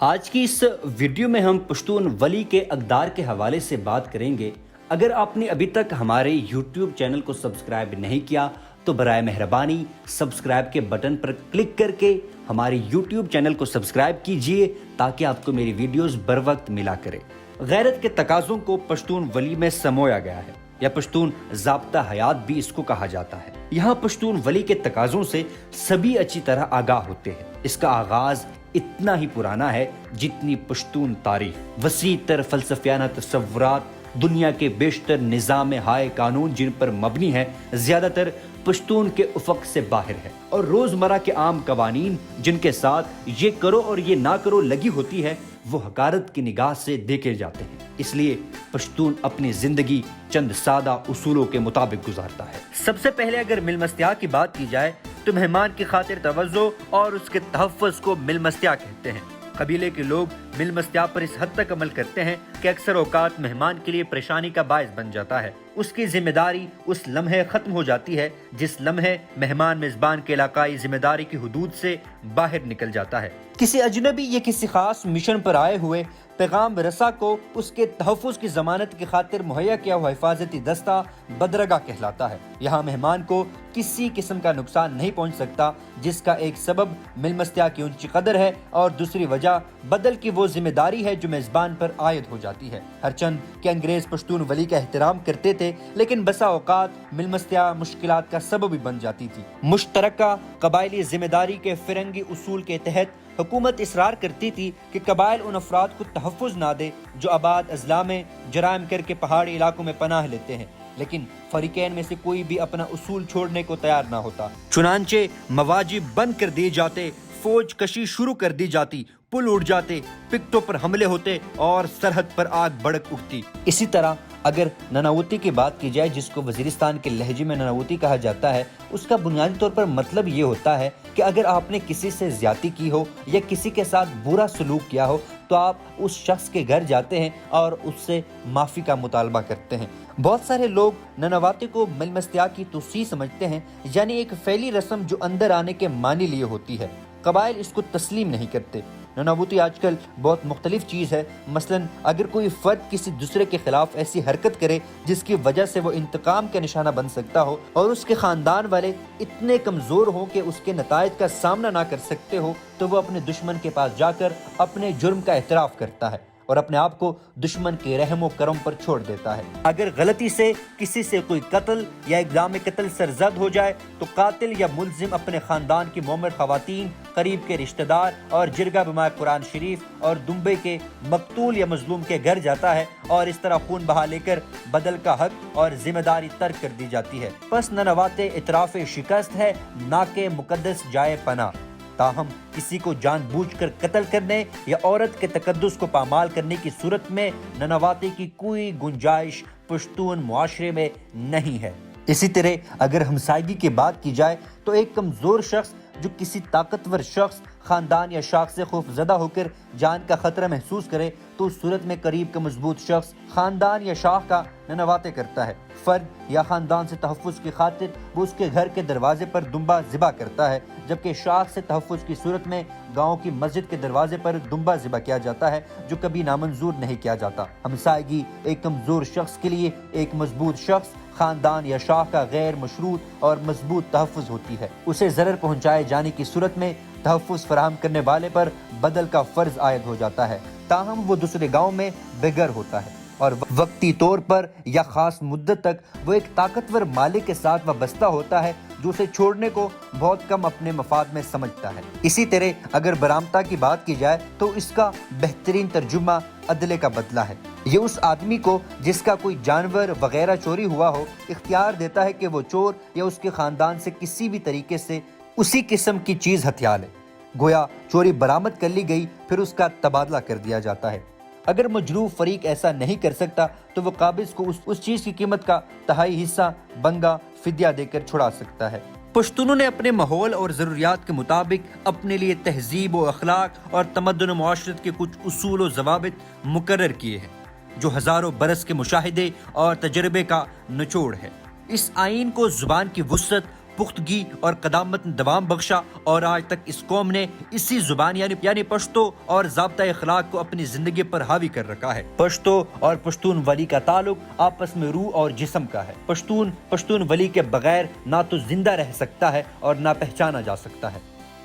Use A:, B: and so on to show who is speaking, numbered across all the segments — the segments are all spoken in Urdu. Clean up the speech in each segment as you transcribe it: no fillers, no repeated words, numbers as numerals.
A: آج کی اس ویڈیو میں ہم پشتون ولی کے اقدار کے حوالے سے بات کریں گے۔ اگر آپ نے ابھی تک ہمارے یوٹیوب چینل کو سبسکرائب نہیں کیا تو برائے مہربانی سبسکرائب کے بٹن پر کلک کر کے ہمارے یوٹیوب چینل کو سبسکرائب کیجئے تاکہ آپ کو میری ویڈیوز بر وقت ملا کرے۔ غیرت کے تقاضوں کو پشتون ولی میں سمویا گیا ہے، یا پشتون ضابطہ حیات بھی اس کو کہا جاتا ہے۔ یہاں پشتون ولی کے تقاضوں سے سبھی اچھی طرح آگاہ ہوتے ہیں۔ اس کا آغاز اتنا ہی پرانا ہے جتنی پشتون تاریخ۔ وسیع تر فلسفیانہ تصورات، دنیا کے بیشتر نظام ہائے قانون جن پر مبنی ہے، زیادہ تر پشتون کے افق سے باہر ہے، اور روزمرہ کے عام قوانین جن کے ساتھ یہ کرو اور یہ نہ کرو لگی ہوتی ہے وہ حقارت کی نگاہ سے دیکھے جاتے ہیں۔ اس لیے پشتون اپنی زندگی چند سادہ اصولوں کے مطابق گزارتا ہے۔ سب سے پہلے اگر مل مستیا کی بات کی جائے تو مہمان کی خاطر توجہ اور اس کے تحفظ کو مل مستیا کہتے ہیں۔ قبیلے کے لوگ مل مستیا پر اس حد تک عمل کرتے ہیں کہ اکثر اوقات مہمان کے لیے پریشانی کا باعث بن جاتا ہے۔ اس کی ذمہ داری اس لمحے ختم ہو جاتی ہے جس لمحے مہمان میزبان کے علاقائی ذمہ داری کی حدود سے باہر نکل جاتا ہے۔ کسی اجنبی یا کسی خاص مشن پر آئے ہوئے پیغام رساں کو اس کے تحفظ کی ضمانت کی خاطر مہیا کیا ہوا حفاظتی دستہ بدرگاہ کہلاتا ہے۔ یہاں مہمان کو کسی قسم کا نقصان نہیں پہنچ سکتا، جس کا ایک سبب مل مستیا کی اونچی قدر ہے اور دوسری وجہ بدل کی وہ ذمہ داری ہے جو میزبان پر عائد ہو جاتی ہے۔ ہرچند کہ انگریز پشتون ولی کا احترام کرتے تھے، لیکن بسا اوقات مل مستیا مشکلات کا سبب بھی بن جاتی تھی۔ مشترکہ قبائلی ذمہ داری کے فرنگی اصول کے تحت حکومت اصرار کرتی تھی کہ قبائل ان افراد کو تحفظ نہ دے جو آباد اضلاع میں جرائم کر کے پہاڑی علاقوں میں پناہ لیتے ہیں، لیکن فریقین میں سے کوئی بھی اپنا اصول چھوڑنے کو تیار نہ ہوتا۔ چنانچہ مواجب بند کر دیے جاتے، فوج کشی شروع کر دی جاتی، پل اڑ جاتے، پکٹوں پر حملے ہوتے اور سرحد پر آگ بھڑک اٹھتی۔ اسی طرح اگر نناوتی کی بات کی جائے، جس کو وزیرستان کے لہجے میں نناوتی کہا جاتا ہے، اس کا بنیادی طور پر مطلب یہ ہوتا ہے کہ اگر آپ نے کسی سے زیادتی کی ہو یا کسی کے ساتھ برا سلوک کیا ہو تو آپ اس شخص کے گھر جاتے ہیں اور اس سے معافی کا مطالبہ کرتے ہیں۔ بہت سارے لوگ نناواتی کو مل مستیا کی توسیع سمجھتے ہیں، یعنی ایک فعلی رسم جو اندر آنے کے معنی لیے ہوتی ہے۔ قبائل اس کو تسلیم نہیں کرتے۔ نناوتی آج کل بہت مختلف چیز ہے۔ مثلا اگر کوئی فرد کسی دوسرے کے خلاف ایسی حرکت کرے جس کی وجہ سے وہ انتقام کا نشانہ بن سکتا ہو اور اس کے خاندان والے اتنے کمزور ہوں کہ اس کے نتائج کا سامنا نہ کر سکتے ہو، تو وہ اپنے دشمن کے پاس جا کر اپنے جرم کا اعتراف کرتا ہے اور اپنے آپ کو دشمن کے رحم و کرم پر چھوڑ دیتا ہے۔ اگر غلطی سے کسی سے کوئی قتل یا اقدام قتل سرزد ہو جائے تو قاتل یا ملزم اپنے خاندان کی مومر خواتین، قریب کے رشتہ دار اور جرگہ بمائے قرآن شریف اور دنبے کے مقتول یا مظلوم کے گھر جاتا ہے، اور اس طرح خون بہا لے کر بدل کا حق اور ذمہ داری ترک کر دی جاتی ہے۔ پس ننواتے اعتراف شکست ہے، نہ کہ مقدس جائے پناہ۔ تاہم کسی کو جان بوجھ کر قتل کرنے یا عورت کے تقدس کو پامال کرنے کی صورت میں ننواتے کی کوئی گنجائش پشتون معاشرے میں نہیں ہے۔ اسی طرح اگر ہمسائیگی کی بات کی جائے تو ایک کمزور شخص جو کسی طاقتور شخص، خاندان یا شاخ سے خوف زدہ ہو کر جان کا خطرہ محسوس کرے تو اس صورت میں قریب کا مضبوط شخص خاندان یا شاخ کا ننواتے کرتا ہے۔ فرد یا خاندان سے تحفظ کی خاطر وہ اس کے گھر کے دروازے پر دمبا ذبح کرتا ہے، جبکہ شاخ سے تحفظ کی صورت میں گاؤں کی مسجد کے دروازے پر دمبا ذبح کیا جاتا ہے، جو کبھی نامنظور نہیں کیا جاتا۔ ہمسائیگی ایک کمزور شخص کے لیے ایک مضبوط شخص، خاندان یا شاخ کا غیر مشروط اور مضبوط تحفظ ہوتی ہے۔ اسے ضرر پہنچائے جانے کی صورت میں تحفظ فراہم کرنے والے پر بدل کا فرض عائد ہو جاتا ہے، تاہم وہ دوسرے گاؤں میں بے گھر ہوتا ہے اور وقتی طور پر یا خاص مدت تک وہ ایک طاقتور مالک کے ساتھ وابستہ ہوتا ہے جو اسے چھوڑنے کو بہت کم اپنے مفاد میں سمجھتا ہے۔ اسی طرح اگر برامتا کی بات کی جائے تو اس کا بہترین ترجمہ عدلے کا بدلہ ہے۔ یہ اس آدمی کو جس کا کوئی جانور وغیرہ چوری ہوا ہو اختیار دیتا ہے کہ وہ چور یا اس کے خاندان سے کسی بھی طریقے سے اسی قسم کی چیز ہتھیا لے، گویا چوری برآمد کر لی گئی، پھر اس کا تبادلہ کر دیا جاتا ہے۔ اگر مجروح فریق ایسا نہیں کر سکتا تو وہ قابض کو اس چیز کی قیمت کا تہائی حصہ بنگا فدیہ دے کر چھڑا سکتا ہے۔ پشتونوں نے اپنے ماحول اور ضروریات کے مطابق اپنے لیے تہذیب و اخلاق اور تمدن و معاشرت کے کچھ اصول و ضوابط مقرر کیے ہیں جو ہزاروں برس کے مشاہدے اور تجربے کا نچوڑ ہے۔ اس آئین کو زبان کی وسعت، پختگی اور قدامت نے دوام بخشا اور آج تک اس قوم نے اسی زبان یعنی پشتو اور ضابطۂ اخلاق کو اپنی زندگی پر حاوی کر رکھا ہے۔ پشتو اور پشتون ولی کا تعلق آپس میں روح اور جسم کا ہے۔ پشتون ولی کے بغیر نہ تو زندہ رہ سکتا ہے اور نہ پہچانا جا سکتا ہے۔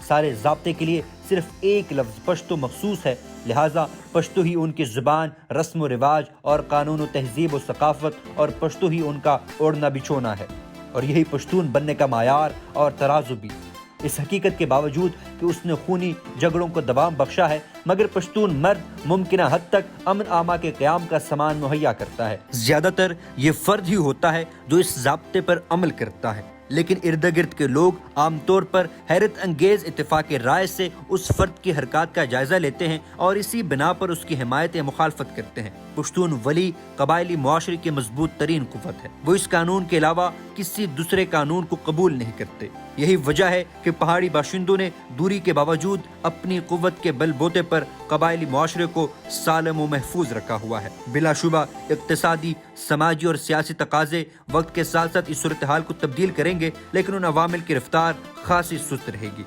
A: سارے ضابطے کے لیے صرف ایک لفظ پشتو مخصوص ہے، لہٰذا پشتو ہی ان کی زبان، رسم و رواج اور قانون و تہذیب و ثقافت، اور پشتو ہی ان کا اوڑھنا بچھونا ہے، اور یہی پشتون بننے کا معیار اور ترازو بھی۔ اس حقیقت کے باوجود کہ اس نے خونی جھگڑوں کو دوام بخشا ہے، مگر پشتون مرد ممکنہ حد تک امن آما کے قیام کا سامان مہیا کرتا ہے۔ زیادہ تر یہ فرد ہی ہوتا ہے جو اس ضابطے پر عمل کرتا ہے، لیکن ارد گرد کے لوگ عام طور پر حیرت انگیز اتفاق رائے سے اس فرد کی حرکات کا جائزہ لیتے ہیں اور اسی بنا پر اس کی حمایت یا مخالفت کرتے ہیں۔ پشتون ولی قبائلی معاشرے کی مضبوط ترین قوت ہے، وہ اس قانون کے علاوہ کسی دوسرے قانون کو قبول نہیں کرتے۔ یہی وجہ ہے کہ پہاڑی باشندوں نے دوری کے باوجود اپنی قوت کے بل بوتے پر قبائلی معاشرے کو سالم و محفوظ رکھا ہوا ہے۔ بلا شبہ اقتصادی، سماجی اور سیاسی تقاضے وقت کے ساتھ ساتھ اس صورتحال کو تبدیل کریں گے، لیکن ان عوامل کی رفتار خاصی سست رہے گی۔